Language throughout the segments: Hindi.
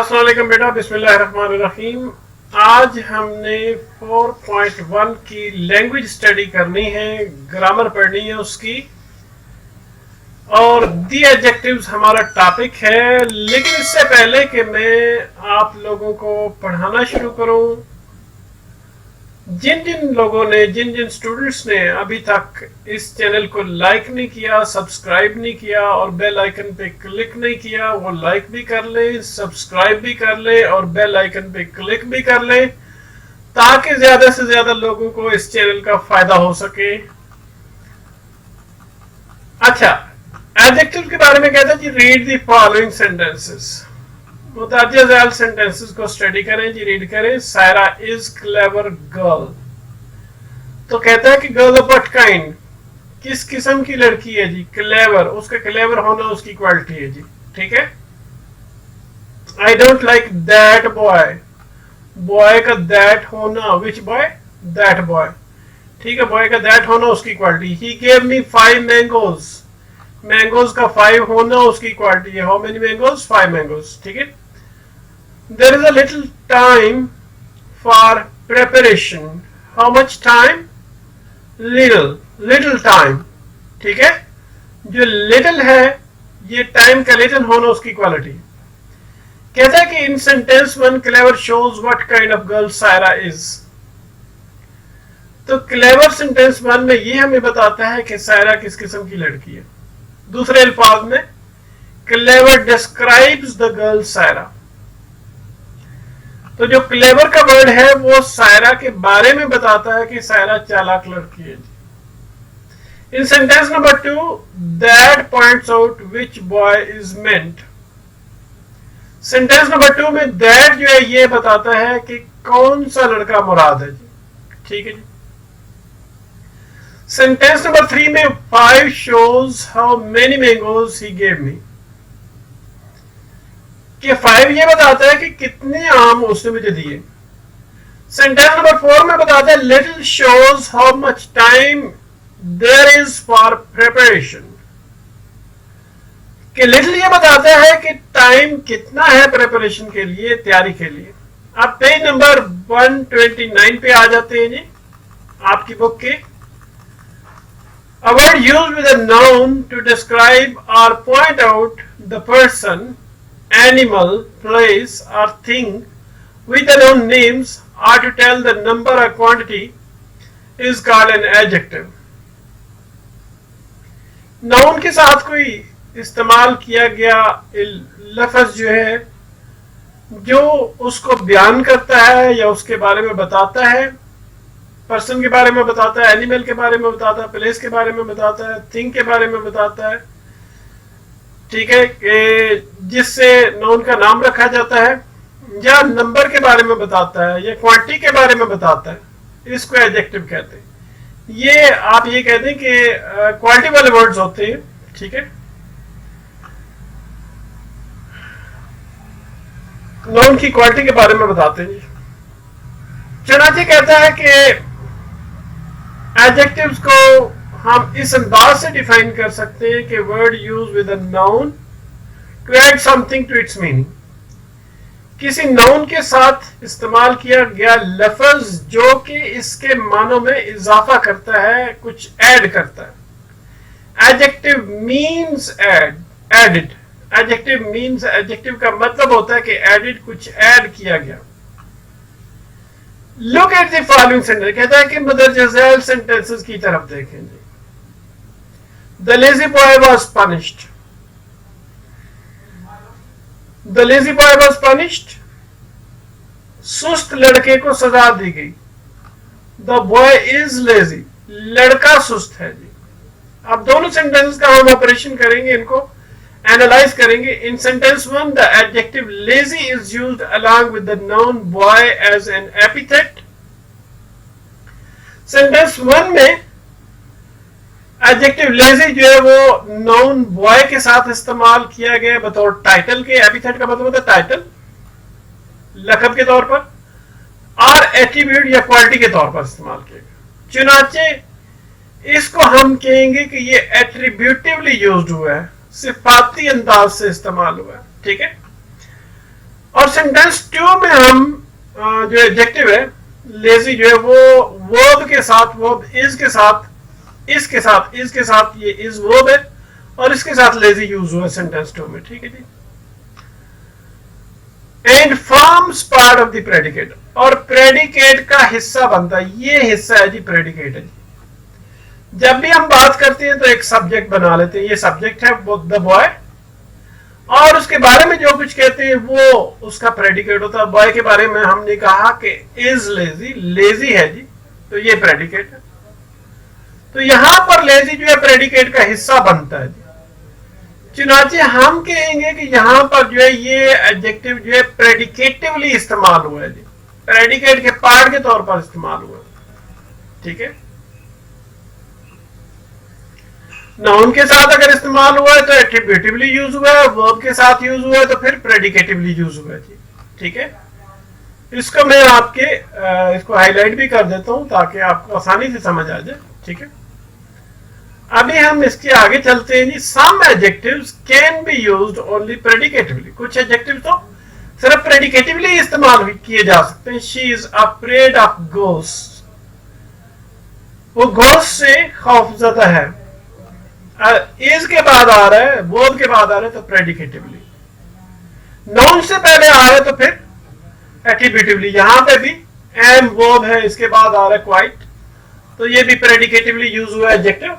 अस्सलाम वालेकुम बेटा, बिस्मिल्लाहिर्रहमानिर्रहीम। आज हमने 4.1 की लैंग्वेज स्टडी करनी है, ग्रामर पढ़नी है उसकी, और दी एडजेक्टिव्स हमारा टॉपिक है। लेकिन इससे पहले कि मैं आप लोगों को पढ़ाना शुरू करूं, जिन जिन स्टूडेंट्स ने अभी तक इस चैनल को लाइक नहीं किया, सब्सक्राइब नहीं किया और बेल आइकन पे क्लिक नहीं किया, वो लाइक भी कर ले, सब्सक्राइब भी कर ले और बेल आइकन पे क्लिक भी कर ले, ताकि ज्यादा से ज्यादा लोगों को इस चैनल का फायदा हो सके। अच्छा, एडजेक्टिव के बारे में कहता है जी, रीड द फॉलोइंग सेंटेंसेस। मुताज्जा ज़ैल सेंटेंसेस को स्टडी करें जी, रीड करें। Saira is clever girl. तो कहता है कि गर्ल ऑफ व्हाट काइंड, किस किस्म की लड़की है जी? क्लेवर, उसका क्लेवर होना उसकी क्वालिटी है जी, ठीक है। I don't like that boy, boy का दैट होना, विच बॉय? दैट बॉय, ठीक है। बॉय का दैट होना उसकी quality. He gave me 5 mangoes, mangoes का 5 होना उसकी क्वालिटी है। How many mangoes? 5 मैंगोज, ठीक है। There is a little time for preparation. How much time? Little time, ठीक है। जो little है, ये time का little होना उसकी क्वालिटी। कहता है कि in sentence one clever shows what kind of girl Saira is. तो clever sentence one में ये हमें बताता है कि सायरा किस किस्म की लड़की है। दूसरे अल्फाज में clever describes the girl Saira. तो जो क्लेवर का वर्ड है वो सायरा के बारे में बताता है कि सायरा चालाक लड़की है जी। In sentence number 2, that points out which boy is meant. Sentence number 2 में दैट जो है ये बताता है कि कौन सा लड़का मुराद है जी, ठीक है जी। सेंटेंस नंबर 3 में 5 shows how many mangoes he gave me, कि 5 ये बताता है कि कितने आम उसने मुझे दिए। सेंटेंस नंबर 4 में बताता है little shows how much time there is for preparation, कि लिटिल ये बताता है कि टाइम कितना है प्रिपरेशन के लिए, तैयारी के लिए। आप पेज नंबर 129 पे आ जाते हैं जी आपकी बुक के। A word used with a noun to describe or point out the person, animal, place or thing with the noun names or to tell the number or quantity is called an adjective. Noun के साथ कोई इस्तेमाल किया गया लफ्ज जो है, जो उसको बयान करता है या उसके बारे में बताता है, पर्सन के बारे में बताता है, एनिमल के बारे में बताता है, प्लेस के बारे में बताता है, थिंग के बारे में बताता है, ठीक है, कि जिससे नाउन का नाम रखा जाता है, या नंबर के बारे में बताता है, या क्वांटिटी के बारे में बताता है, इसको एडजेक्टिव कहते हैं। ये आप ये कहते हैं कि क्वालिटी वाले वर्ड्स होते हैं, ठीक है। नाउन की क्वालिटी के बारे में बताते हैं। चुनाचे कहता है कि एडजेक्टिव्स को हम इस अंदाज से डिफाइन कर सकते हैं कि word use with a noun to add something to its meaning, किसी नाउन के साथ इस्तेमाल किया गया लफ्ज जो कि इसके मानों में इजाफा करता है, कुछ ऐड करता है। Adjective means added. Adjective means, adjective का मतलब होता है कि एडिड, कुछ ऐड किया गया। Look at the following sentence, कहता है कि मुदर्रिज ज़ैल सेंटेंसेस की तरफ देखेंगे। The lazy boy was punished. The lazy boy was punished. सुस्त लड़के को सजा दी गई। The boy is lazy. लड़का सुस्त है जी। अब दोनों सेंटेंस का हम ऑपरेशन करेंगे, इनको एनालाइज करेंगे। इन sentence 1 the adjective lazy is used along with the noun boy as an epithet. Sentence 1 में एडजेक्टिव लेजी जो है वो नाउन बॉय के साथ इस्तेमाल किया गया बतौर टाइटल के। एपिथेट का मतलब होता है टाइटल, लक़ब के तौर पर, और एट्रीब्यूट या क्वालिटी के तौर पर इस्तेमाल किया गया। चुनाचे इसको हम कहेंगे कि ये एट्रीब्यूटिवली यूज्ड हुआ है, सिफाती अंदाज से इस्तेमाल हुआ है, ठीक है। और सेंटेंस 2 में हम जो एडजेक्टिव है लेजी जो है वो वर्ब के साथ, वर्ब इज के साथ, इसके साथ, इसके साथ, ये इज वर्ब है और इसके साथ लेजी यूज हुआ सेंटेंस 2 में, ठीक है जी। And forms part of the predicate, और प्रेडिकेट का हिस्सा बनता है, ये हिस्सा है जी प्रेडिकेट है जी। जब भी हम बात करते हैं तो एक सब्जेक्ट बना लेते हैं, ये सब्जेक्ट है द बॉय, और उसके बारे में जो कुछ कहते हैं वो उसका प्रेडिकेट होता है। बॉय के बारे में हमने कहा कि इज लेजी, लेजी है जी, तो ये प्रेडिकेट है। तो यहां पर लेजी जो है प्रेडिकेट का हिस्सा बनता है जी। चुनाचे हम कहेंगे कि यहां पर जो है ये एडजेक्टिव जो है प्रेडिकेटिवली इस्तेमाल हुआ है जी, प्रेडिकेट के पार्ट के तौर पर इस्तेमाल हुआ है, ठीक है। नाउन के साथ अगर इस्तेमाल हुआ है तो एट्रीब्यूटिवली यूज हुआ है, वर्ब के साथ यूज हुआ है तो फिर प्रेडिकेटिवली यूज हुआ है जी, ठीक है। इसको मैं आपके इसको हाईलाइट भी कर देता हूं ताकि आपको आसानी से समझ आ जाए, ठीक है। अभी हम इसके आगे चलते हैं जी। Some adjectives can be used only predicatively, कुछ एडजेक्टिव तो सिर्फ प्रेडिकेटिवली इस्तेमाल किए जा सकते हैं। She is afraid of ghost, वो घोस्ट से खौफजदा है, इज के बाद आ रहा है, वर्ब के बाद आ रहा है तो प्रेडिकेटिवली, नाउन से पहले आ रहा है तो फिर एट्रीब्यूटिवली। यहां पे भी एम वर्ब है, इसके बाद आ रहा है क्वाइट, तो ये भी प्रेडिकेटिवली यूज हुआ एडजेक्टिव।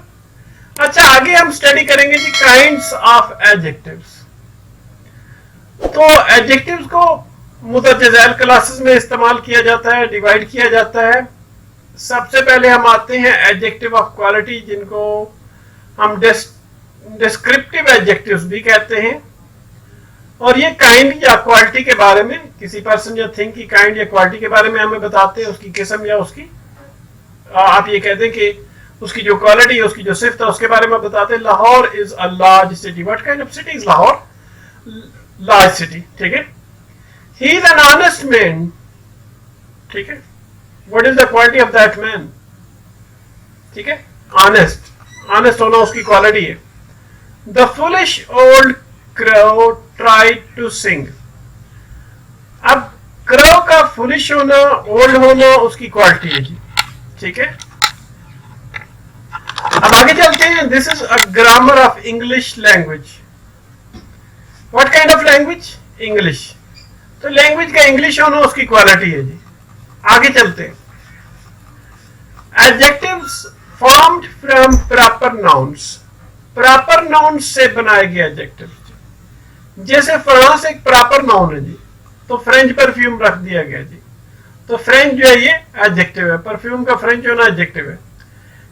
अच्छा, आगे हम स्टडी करेंगे जी काइंड्स ऑफ एडजेक्टिव्स। तो एडजेक्टिव्स को मुतअद्दिद क्लासेस में इस्तेमाल किया जाता है, डिवाइड किया जाता है। सबसे पहले हम आते हैं एडजेक्टिव ऑफ क्वालिटी, जिनको हम डिस्क्रिप्टिव एडजेक्टिव्स भी कहते हैं। और ये काइंड या क्वालिटी के बारे में, किसी पर्सन या थिंग की काइंड या क्वालिटी के बारे में हमें बताते हैं, उसकी किस्म या उसकी आप ये कहते हैं कि उसकी जो क्वालिटी है, उसकी जो सिफ्त है, उसके बारे में बताते हैं। Lahore is a large city, what kind of city is Lahore? Large city, ठीक है। He is an honest man, ठीक है। What is the quality of that man? ठीक है, ऑनेस्ट, ऑनेस्ट होना उसकी क्वालिटी है। The foolish old crow tried to sing, अब क्रो का फुलिश होना, ओल्ड होना उसकी क्वालिटी है जी, ठीक है। अब आगे चलते हैं। This is a grammar of English language. What kind of language? English, तो लैंग्वेज का इंग्लिश होना उसकी क्वालिटी है जी। आगे चलते हैं। Adjectives formed from proper nouns, proper noun से बनाए गए एडजेक्टिव्स। जैसे फ्रांस एक प्रॉपर नाउन है जी, तो फ्रेंच परफ्यूम रख दिया गया जी, तो फ्रेंच जो है ये एडजेक्टिव है, परफ्यूम का फ्रेंच होना एडजेक्टिव है।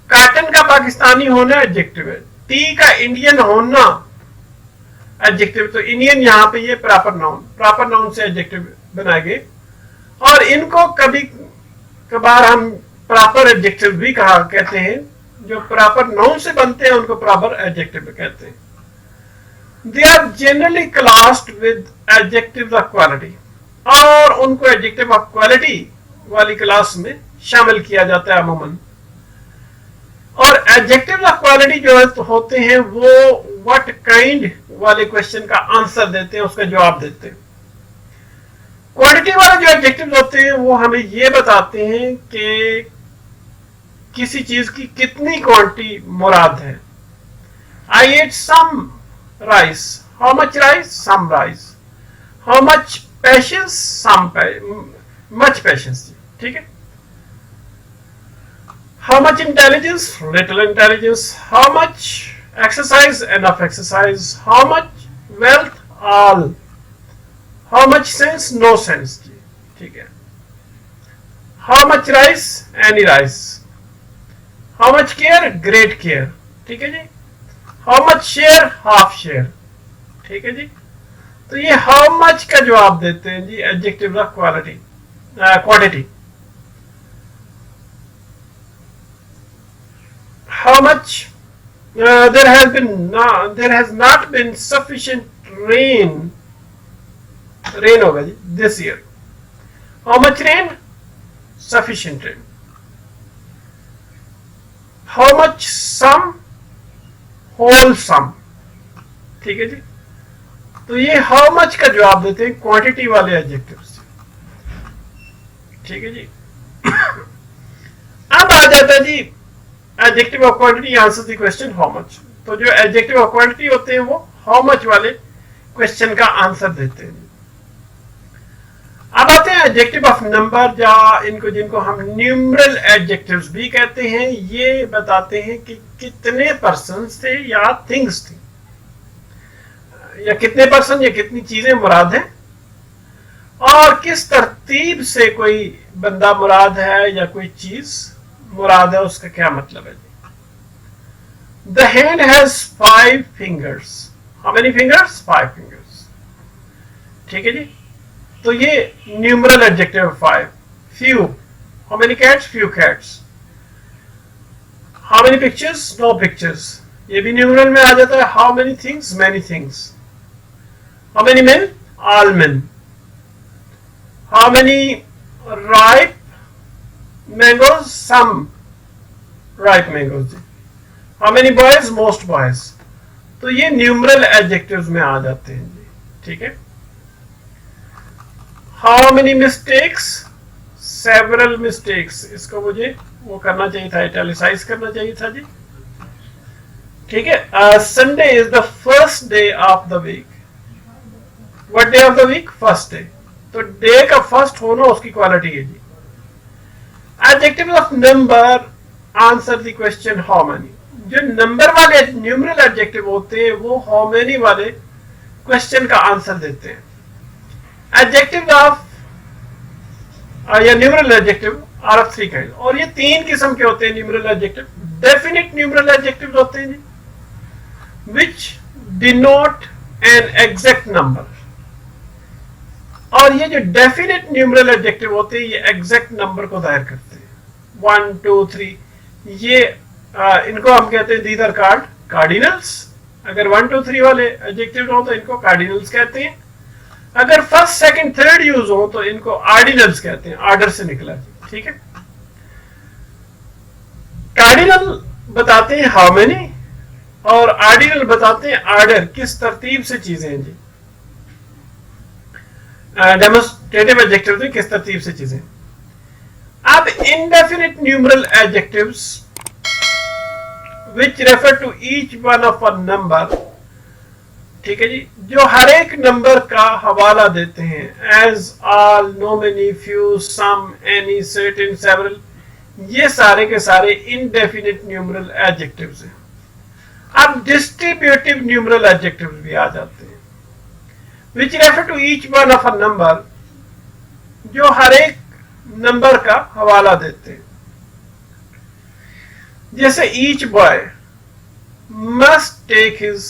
कॉटन का पाकिस्तानी होना एडजेक्टिव है, टी का इंडियन होना एडजेक्टिव, तो इंडियन यहाँ पे ये प्रॉपर नाउन से एडजेक्टिव बनाए गए। और इनको कभी कभार हम प्रॉपर एडजेक्टिव भी कहते हैं, जो प्रॉपर नाउन से बनते हैं उनको प्रॉपर एडजेक्टिव कहते हैं। They are generally classed with adjectives of quality, और उनको एडजेक्टिव ऑफ क्वालिटी वाली क्लास में शामिल किया जाता है अमूमन। और एडजेक्टिव ऑफ क्वालिटी जो है तो होते हैं वो व्हाट काइंड वाले क्वेश्चन का आंसर देते हैं, उसका जवाब देते हैं। क्वालिटी वाले जो एडजेक्टिव होते हैं वो हमें ये बताते हैं कि किसी चीज की कितनी क्वांटिटी मुराद है। I ate some rice, how much rice? Some rice. How much patience? Some much patience, ठीक है। How much intelligence? Little intelligence. How much exercise? Enough exercise. How much wealth? All. How much sense? No sense, ठीक है। How much rice? Any rice. How much care? Great care, ठीक है जी। How much share? Half share, ठीक है जी। तो ये हाउ मच का जवाब देते हैं जी adjective of quality, quantity. How much there has not been sufficient rain होगा जी this year. How much rain? Sufficient rain. How much sum? Whole sum, ठीक है जी। तो ये हाउ मच का जवाब देते हैं क्वांटिटी वाले एडजेक्टिव से। ठीक है जी। अब आ जाता है जी adjective of quantity answer the question how much. तो जो एडजेक्टिव ऑफ क्वांटिटी होते हैं वो हाउ मच वाले क्वेश्चन का आंसर देते हैं। अब आते हैं एडजेक्टिव ऑफ नंबर, या इनको जिनको हम न्यूमरल एडजेक्टिव्स भी कहते हैं। ये बताते हैं कि कितने पर्सन्स थे या थिंग्स थी, या कितने पर्सन या कितनी चीजें मुराद हैं, और किस तरतीब से कोई बंदा मुराद है या कोई चीज मुराद है, उसका क्या मतलब है। The hand has 5 fingers। How many fingers? 5 fingers। ठीक है जी। तो ये numeral adjective 5। Few, how many cats? Few cats. How many pictures? No pictures. ये भी न्यूमरल में आ जाता है। How many things? Many things. How many men? all men। How many ripe mangoes? some ripe mangoes। How many boys? most boys। तो ये न्यूमरल एडजेक्टिव्स में आ जाते हैं जी। ठीक है। How many mistakes? Several mistakes. इसको मुझे वो करना चाहिए था, इटैलिसाइज करना चाहिए था जी। ठीक है। Sunday is the first day of the week. What day of the week? First day. तो डे का फर्स्ट होना उसकी क्वालिटी है जी। Adjective of number answer the question how many. जो नंबर वाले न्यूमरल एडजेक्टिव होते हैं वो हाउ मेनी वाले क्वेश्चन का आंसर देते हैं। एडजेक्टिव ऑफ या numeral adjective are of 3 kind, और ये 3 किस्म के होते हैं numeral adjective. Definite numeral adjective होते हैं जी, विच डिनोट एन एग्जैक्ट नंबर। और ये जो डेफिनेट न्यूमरल एडजेक्टिव होते हैं ये एग्जैक्ट नंबर को जाहिर करते हैं। 1 2 3 ये इनको हम कहते हैं दीज आर कार्ड कार्डिनल्स। अगर 1 2 3 वाले एडजेक्टिव हो तो इनको कार्डिनल्स कहते हैं। अगर फर्स्ट सेकंड थर्ड यूज हो तो इनको आर्डिनल्स कहते हैं, ऑर्डर से निकला। ठीक है। कार्डिनल बताते हैं हाउ मेनी, और आर्डिनल बताते हैं ऑर्डर, किस तरतीब से चीजें हैं जी। डेमोस्ट्रेटिव एडजेक्टिव में किस तरतीब से चीजें। अब indefinite numeral adjectives which refer to each one of a number। ठीक है जी। जो हर एक नंबर का हवाला देते हैं, as, all, no, many, few, some, any, certain, several, ये सारे के सारे indefinite numeral adjectives हैं। अब distributive numeral adjectives भी आ जाते हैं, which refer to each one of a number, जो हर एक नंबर का हवाला देते हैं। जैसे each boy must take his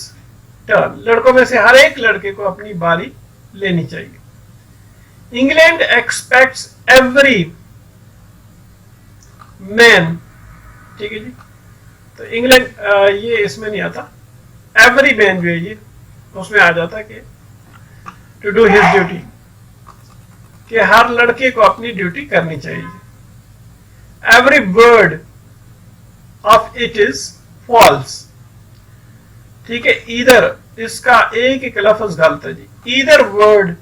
turn, लड़कों में से हर एक लड़के को अपनी बारी लेनी चाहिए। England aspects every man. ठीक है जी। तो इंग्लैंड ये इसमें नहीं आता, एवरी मैन जो है ये उसमें आ जाता कि टू डू हिज ड्यूटी, कि हर लड़के को अपनी ड्यूटी करनी चाहिए। Every word of it is false. ठीक है। ईदर, इसका एक लफ्ज गलत है जी। Either word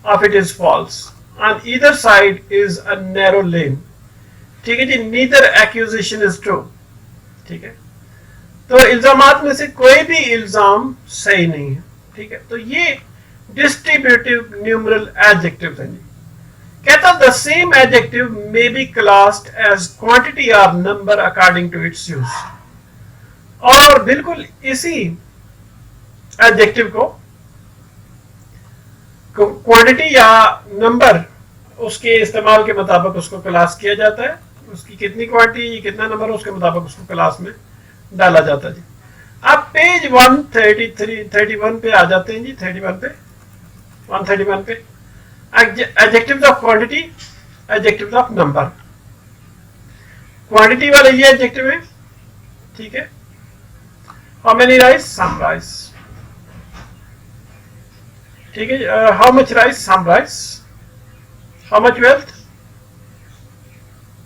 of it is false, on either side is a narrow lane. ठीक है जी। Neither accusation is true. ठीक है। तो इल्जामात में से कोई भी इल्जाम सही नहीं है। ठीक है। तो ये डिस्ट्रीब्यूटिव न्यूमरल एडजेक्टिव है जी। कहता the same adjective may be classed as quantity और number according to its use. और बिल्कुल इसी एडजेक्टिव को क्वांटिटी या नंबर उसके इस्तेमाल के मुताबिक उसको क्लास किया जाता है। उसकी कितनी क्वांटिटी कितना नंबर उसके मुताबिक उसको क्लास में डाला जाता है जी। अब पेज 131 पे आ जाते हैं जी। 31 पे 131 पे adjectives of quantity, adjectives of number. Quantity वाले ये एडजेक्टिव है। ठीक है। How many rice? Some rice. ठीक है। How much rice? Some rice. How much wealth?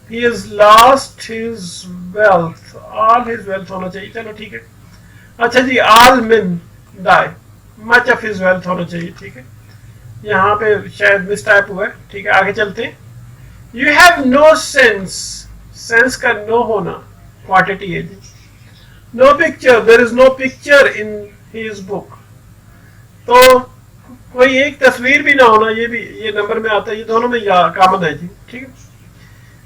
He is lost his wealth. All his wealth होना चाहिए। चलो ठीक है। अच्छा जी। All men die. Much of his wealth होना चाहिए, ठीक है। यहाँ पे शायद मिस टाइप हुआ है, ठीक है। आगे चलते हैं। You have no sense, sense का नो होना क्वांटिटी है जी। No picture, there is no picture in his book, तो कोई एक तस्वीर भी ना होना, ये भी ये नंबर में आता है, ये दोनों में कॉमन है जी, ठीक है।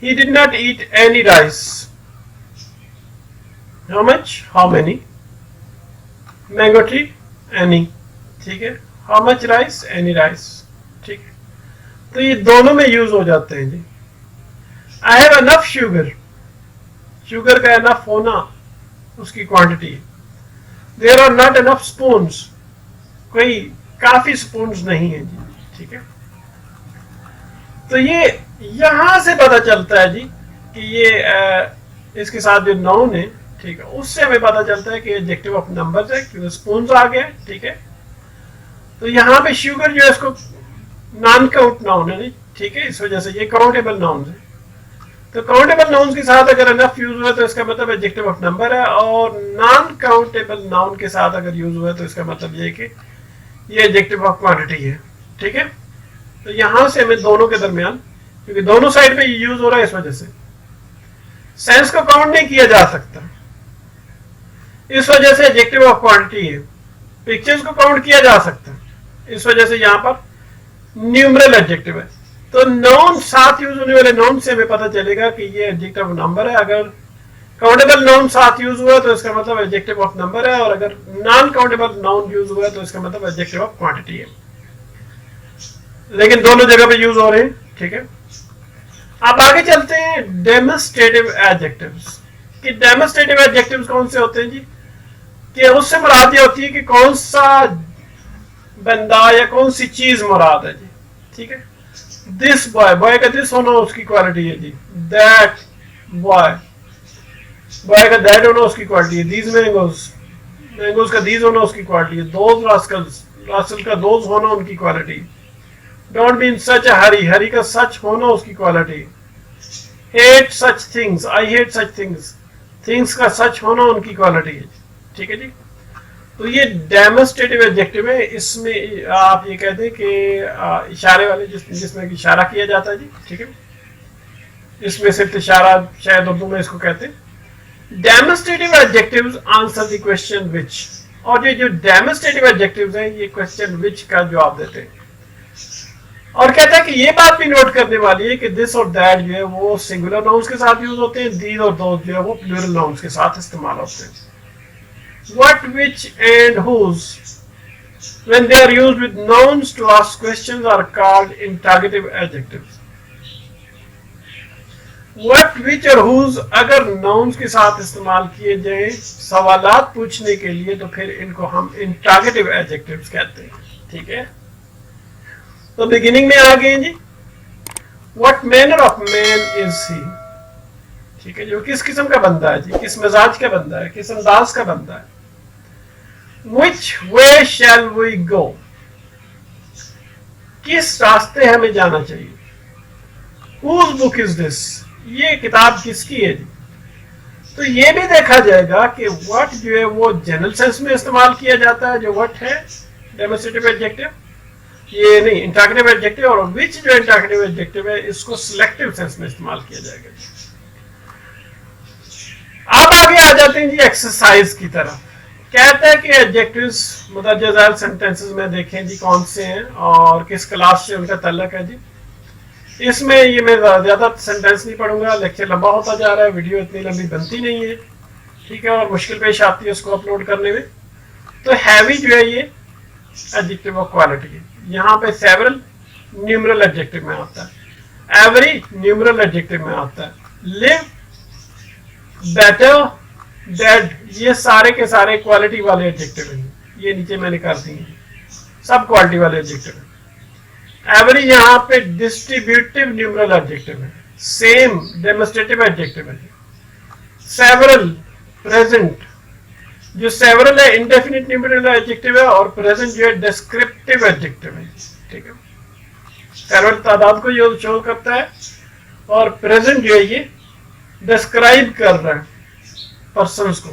He did not eat any rice, how much, how many, mango tree, any, ठीक है। How much rice, any rice, ठीक है। तो ये दोनों में यूज हो जाते हैं जी। I have enough sugar, sugar का एनफ होना उसकी quantity. There are not enough spoons, कोई काफी स्पून्स नहीं है जी, ठीक है। तो ये यहां से पता चलता है जी कि ये इसके साथ जो नाउन है, ठीक है, उससे हमें पता चलता है कि एडजेक्टिव ऑफ नंबर्स है, क्योंकि स्पून्स आ गया, ठीक है। तो यहाँ पे शुगर जो है इसको नॉन काउंट नाउन है, ठीक है, इस वजह से ये काउंटेबल नाउन है। तो काउंटेबल नाउन के साथ अगर एनफ यूज हुआ तो इसका मतलब एडजेक्टिव ऑफ नंबर है, और नॉन काउंटेबल नाउन के साथ अगर यूज हुआ तो इसका मतलब ये कि ये एडजेक्टिव ऑफ क्वांटिटी है, ठीक है। तो यहां से हमें दोनों के दरमियान, क्योंकि दोनों साइड पे यूज हो रहा है, इस वजह से सेंस को काउंट नहीं किया जा सकता, इस वजह से एडजेक्टिव ऑफ क्वांटिटी है। पिक्चर्स को काउंट किया जा सकता है, इस वजह से यहां पर न्यूमरल एडजेक्टिव है। तो नाउन साथ यूज होने वाले नाउन से हमें पता चलेगा कि ये एडजेक्टिव ऑफ नंबर है। अगर काउंटेबल नाउन साथ यूज हुआ तो इसका मतलब एडजेक्टिव ऑफ नंबर है, और अगर नॉन काउंटेबल नाउन यूज हुआ तो इसका मतलब एडजेक्टिव ऑफ क्वांटिटी है। लेकिन दोनों जगह पे यूज हो रहे हैं, ठीक है। अब आगे चलते हैं डेमोन्स्ट्रेटिव एडजेक्टिव्स। कि डेमोन्स्ट्रेटिव एडजेक्टिव्स कौन से होते हैं जी, कि उससे मुराद ये होती है कि कौन सा बंदा या कौन सी चीज मुराद है जी, ठीक है। दिस बॉय, बॉय का दिस होना उसकी क्वालिटी है जी। दैट बॉय, बॉय का दैट होना उसकी क्वालिटी है। दीज मैंगोज, मैंगोज का दीज होना उसकी क्वालिटी है। दोज रास्कल्स, रास्कल का दोज होना उनकी क्वालिटी। डोंट बी इन सच अ हरी, हरी का सच होना उसकी quality. Hate such things, I hate such things, things का सच होना उनकी क्वालिटी है, ठीक है जी। तो ये डेमोन्स्ट्रेटिव एडजेक्टिव है। इसमें आप ये कहते हैं कि इशारे वाले, जिसमें इशारा किया जाता है जी, ठीक है। इसमें सिर्फ इशारा, शायद उर्दू में इसको कहते हैं। Demonstrative adjectives answer the question which, और ये जो डेमोन्स्ट्रेटिव एडजेक्टिव्स हैं ये क्वेश्चन व्हिच का जवाब देते हैं। और कहता है कि ये बात भी नोट करने वाली है कि दिस और दैट जो है वो सिंगुलर नाउन्स के साथ यूज होते हैं, दीज और दोज जो है वो प्लूरल नाउन्स के साथ इस्तेमाल होते हैं। What, which and whose, when they are used with nouns to ask questions, are called interrogative adjectives. What, which और whose अगर nouns के साथ इस्तेमाल किए जाए सवालात पूछने के लिए तो फिर इनको हम interrogative adjectives कहते हैं, ठीक है। तो बिगिनिंग में आ गए जी, What manner of man is he, ठीक है, जो किस किस्म का बंदा है जी, किस मिजाज का बंदा है, किस अंदाज का बंदा है। Which way shall we go, किस रास्ते हमें जाना चाहिए। Whose book is this, ये किताब किसकी है जी। तो ये भी देखा जाएगा कि what जो है वो जनरल सेंस में इस्तेमाल किया जाता है, जो what है डेमोन्स्ट्रेटिव एडजेक्टिव, ये नहीं इंटररोगेटिव एडजेक्टिव, और which जो इंटररोगेटिव एडजेक्टिव है इसको सिलेक्टिव सेंस में इस्तेमाल किया जाएगा। अब आगे आ जाते हैं जी एक्सरसाइज की तरफ। कहता है कि एडजेक्टिव्स मुदर्रज ज़ैल सेंटेंसेस में देखें जी कौन से हैं और किस क्लास से उनका ताल्लुक है जी। इसमें ये मैं ज्यादा सेंटेंस नहीं पढ़ूंगा, लेक्चर लंबा होता जा रहा है, वीडियो इतनी लंबी बनती नहीं है, ठीक है, और मुश्किल पेश आती है उसको अपलोड करने में। तो हैवी जो है ये एडजेक्टिव ऑफ क्वालिटी है। यहाँ पे सेवरल न्यूमरल एडजेक्टिव में आता है, एवरी न्यूमरल एडजेक्टिव में आता है, लिव, बेटर, डेड, ये सारे के सारे क्वालिटी वाले एडजेक्टिव हैं। ये नीचे मैंने कर दी है, सब क्वालिटी वाले एडजेक्टिव हैं। एवरी यहाँ पे डिस्ट्रीब्यूटिव न्यूमरल एडजेक्टिव है, सेम डेमोन्स्ट्रेटिव एडजेक्टिव है। सेवरल, प्रेजेंट, जो सेवरल है इंडेफिनिट न्यूमरल एडजेक्टिव है, और प्रेजेंट जो है डिस्क्रिप्टिव एडजेक्टिव है, ठीक है। सेवरल तादाद को ये शो करता है, और प्रेजेंट जो है ये डिस्क्राइब कर रहा है पर्सन्स को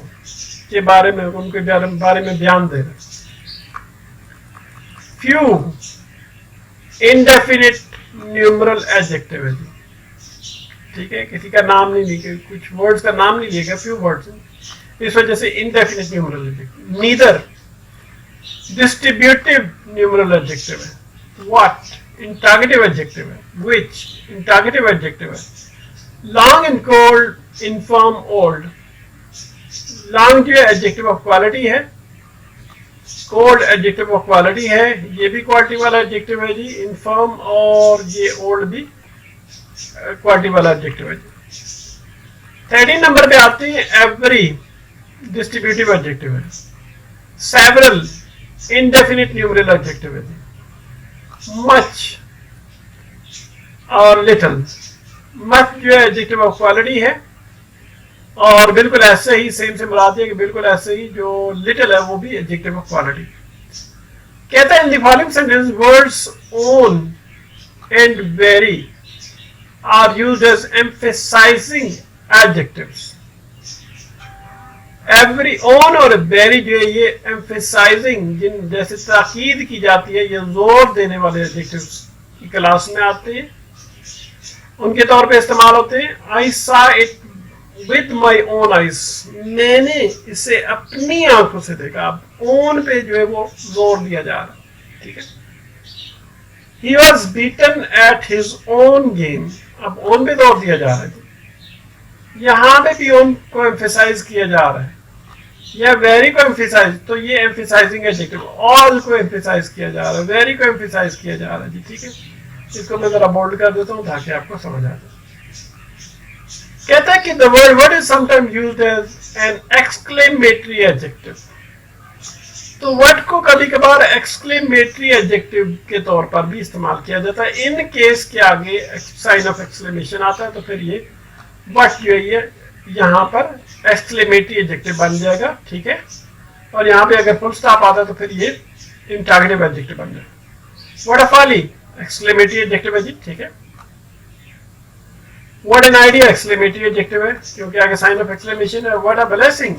के बारे में, उनके बारे में बयान दे रहा है। फ्यू इंडेफिनिट न्यूमरल एडजेक्टिव है जी, ठीक है, किसी का नाम नहीं लिखे, कुछ वर्ड्स का नाम नहीं लिखा, फ्यू वर्ड्स, इस वजह से indefinite numeral adjective. Neither distributive numeral adjective है, व्हाट इंटरोगेटिव एडजेक्टिव है, व्हिच इंटरोगेटिव एडजेक्टिव है, long and cold inform old, long जो एडजेक्टिव ऑफ क्वालिटी है, कोल्ड एडजेक्टिव ऑफ क्वालिटी है, ये भी क्वालिटी वाला एडजेक्टिव है जी, इनफॉर्म और ये ओल्ड भी क्वालिटी वाला एडजेक्टिव है जी। 13 नंबर पे आते हैं एवरी डिस्ट्रीब्यूटिव एडजेक्टिव है, सेवरल इंडेफिनिट न्यूमरल एडजेक्टिव है जी, मच और लिटिल, मच जो है एडजेक्टिव ऑफ क्वालिटी है और बिल्कुल ऐसे ही सेम से मुराद है कि बिल्कुल ऐसे ही जो लिटिल है वो भी एडजेक्टिव ऑफ क्वालिटी। कहता है in the following sentence words own and very are used as emphasizing adjectives. Every, own और वेरी जो है ये एम्फेसाइजिंग, जिन जैसे ताकीद की जाती है, ये जोर देने वाले एडजेक्टिव्स की क्लास में आते हैं, उनके तौर पे इस्तेमाल होते हैं। आई सा it with my own eyes, मैंने इसे अपनी आंखों से देखा। अब ओन पे जो है वो जोर दिया जा रहा है, ठीक है। He was beaten at his own game, अब ओन पे जोर दिया जा रहा है, यहां पे भी ओन को एम्फेसाइज किया जा रहा है, या वेरी को एम्फेसाइज, तो ये एम्फेसाइजिंग एडजेक्टिव, ऑल को एम्फेसाइज किया जा रहा है, वेरी को एम्फेसाइज किया जा रहा है जी, ठीक है। इसको मैं जरा बोल्ड कर देता हूं ताकि आपको समझ आ जाए। कहता है कि the word is sometimes used as an exclamatory adjective, तो वर्ड को कभी कभार एक्सक्लेमेटरी एडजेक्टिव के तौर पर भी इस्तेमाल किया जाता है। इन केस के आगे साइन ऑफ एक्सक्लेमेशन आता है तो फिर ये वर्ड जो है ये यहाँ पर एक्सक्लेमेटरी एडजेक्टिव बन जाएगा, ठीक है। और यहाँ पे अगर फुल स्टॉप आता है तो फिर ये इंटरोगेटिव एडजेक्टिव बन जाएगा। What a folly exclamatory adjective है जी, ठीक है। What an idea exclamatory adjective है क्योंकि आगे साइन ऑफ एक्सक्लेमेशन है। What a blessing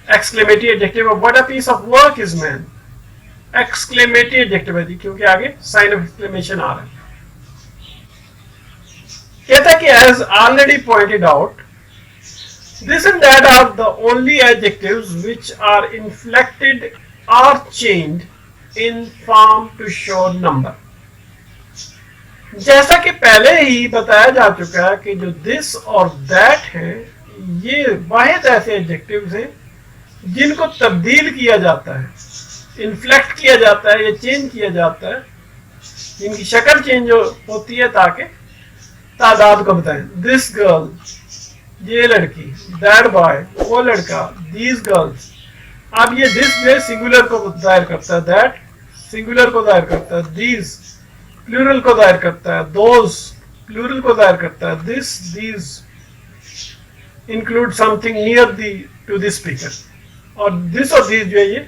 exclamatory adjective है। What a piece of work is man exclamatory adjective है जी क्योंकि आगे साइन ऑफ एक्सक्लेमेशन आ रहा है। कहता है कि as already pointed out this and that are the only adjectives which are inflected or changed in form to show number। जैसा कि पहले ही बताया जा चुका है कि जो this और that हैं ये वाहिद ऐसे एडजेक्टिव्स हैं जिनको तब्दील किया जाता है, इन्फ्लेक्ट किया जाता है या चेंज किया जाता है, जिनकी शक्ल चेंज होती है ताकि तादाद को बताएं। दिस गर्ल ये लड़की, दैट बॉय वो लड़का, दीज गर्ल्स। अब ये दिस जो सिंगुलर को जाहिर करता है, दैट सिंगुलर को जाहिर करता है, दीज प्लूरल को जाहिर करता है, दोज प्लूरल को जाहिर करता है, this these include something near the to the speaker. और दिस और दीज जो है ये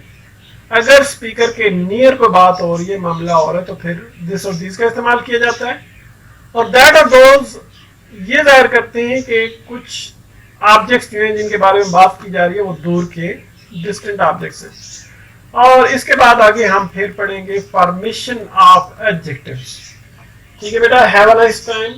अगर स्पीकर के नियर को बात हो रही है, मामला हो रहा है तो फिर दिस और दीज का इस्तेमाल किया जाता है। और दैट और दोज ये जाहिर करते हैं कि कुछ ऑब्जेक्ट्स जो हैं जिनके बारे में बात की जा रही है वो दूर के डिस्टेंट ऑब्जेक्ट्स हैं। और इसके बाद आगे हम फिर पढ़ेंगे फॉर्मेशन ऑफ एडजेक्टिव्स। ठीक है बेटा, हैव अ नाइस टाइम।